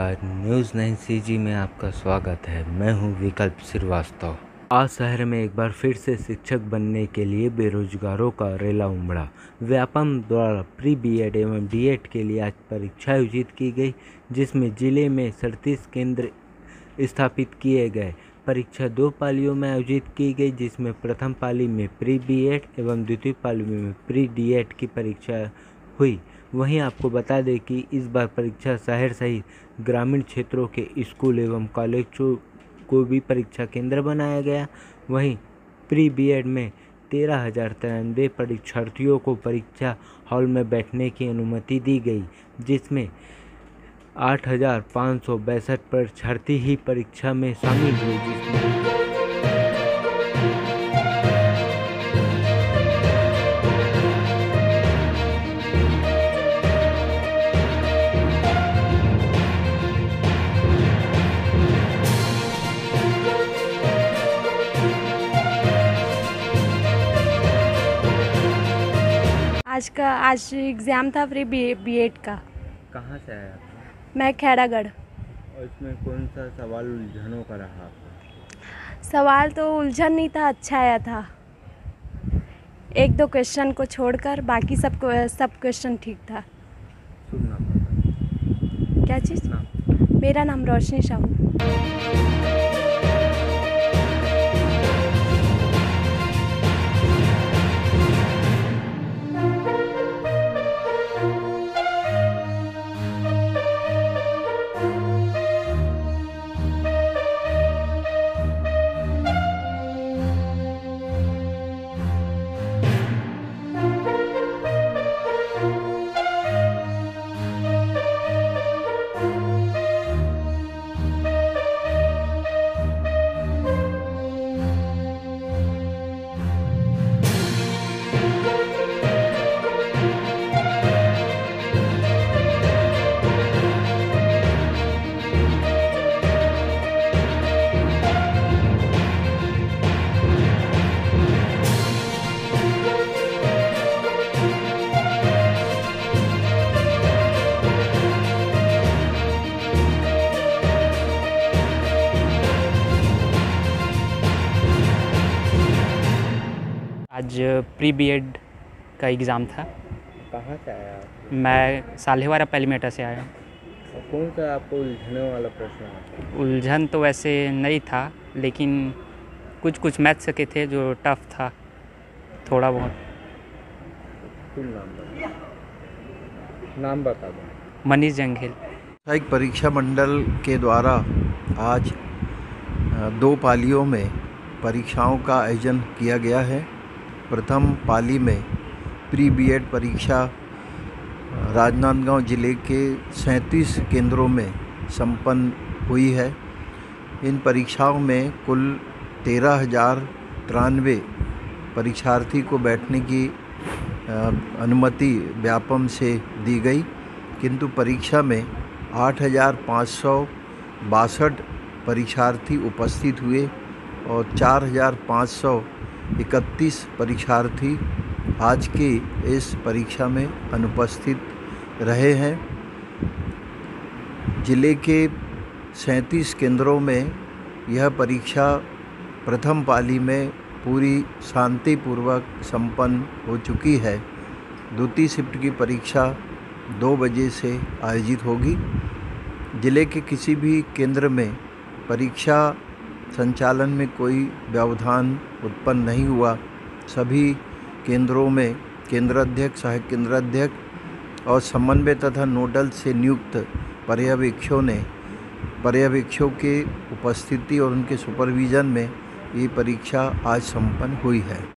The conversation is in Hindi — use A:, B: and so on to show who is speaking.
A: नमस्कार, न्यूज़ 9 CG में आपका स्वागत है। मैं हूं विकल्प श्रीवास्तव। आज शहर में एक बार फिर से शिक्षक बनने के लिए बेरोजगारों का रेला उमड़ा। व्यापम द्वारा प्री बीएड एवं डीएड के लिए आज परीक्षा आयोजित की गई, जिसमें जिले में 37 केंद्र स्थापित किए गए। परीक्षा 2 पालियों में आयोजित की गई, जिसमें प्रथम पाली में प्री बीएड एवं द्वितीय पाली में प्री डीएड की परीक्षा हुई। वहीं आपको बता दें कि इस बार परीक्षा शहर सहित ग्रामीण क्षेत्रों के स्कूल एवं कॉलेजों को भी परीक्षा केंद्र बनाया गया। वहीं प्री बीएड में 13,093 परीक्षार्थियों को परीक्षा हॉल में बैठने की अनुमति दी गई, जिसमें 8,562 परीक्षार्थी ही परीक्षा में शामिल हुए।
B: आज एग्ज़ाम था प्री बीएड का।
A: कहाँ से आया आपका?
B: मैं खैरागढ़।
A: और इसमें कौन सा सवाल उलझनों का रहा आपका?
B: सवाल तो उलझन नहीं था, अच्छा आया था। 1-2 क्वेश्चन को छोड़कर बाकी सब क्वेश्चन ठीक था।
A: शुभ नाम बताओ।
B: क्या चीज़?
A: नाम?
B: मेरा नाम रोशनी साहू।
C: आज प्री बीएड का एग्ज़ाम था।
A: कहाँ से आया आप?
C: मैं साल्हेवारा पैलीमेटा से आया।
A: और कौन सा आपको उलझने वाला प्रश्न है?
C: उलझन तो वैसे नहीं था, लेकिन कुछ मैथ्स के थे जो टफ था थोड़ा बहुत।
A: फुल नाम बता दो।
C: मनीष जंघेल।
D: एक परीक्षा मंडल के द्वारा आज 2 पालियों में परीक्षाओं का आयोजन किया गया है। प्रथम पाली में प्री बीएड परीक्षा राजनांदगांव जिले के 37 केंद्रों में संपन्न हुई है। इन परीक्षाओं में कुल 13,093 परीक्षार्थी को बैठने की अनुमति व्यापम से दी गई, किंतु परीक्षा में 8,562 परीक्षार्थी उपस्थित हुए और 4,531 परीक्षार्थी आज की इस परीक्षा में अनुपस्थित रहे हैं। जिले के 37 केंद्रों में यह परीक्षा प्रथम पाली में पूरी शांतिपूर्वक संपन्न हो चुकी है। द्वितीय शिफ्ट की परीक्षा 2 बजे से आयोजित होगी। जिले के किसी भी केंद्र में परीक्षा संचालन में कोई व्यवधान उत्पन्न नहीं हुआ। सभी केंद्रों में केंद्राध्यक्ष, सहायक केंद्राध्यक्ष और समन्वय तथा नोडल से नियुक्त पर्यवेक्षकों के उपस्थिति और उनके सुपरविज़न में ये परीक्षा आज संपन्न हुई है।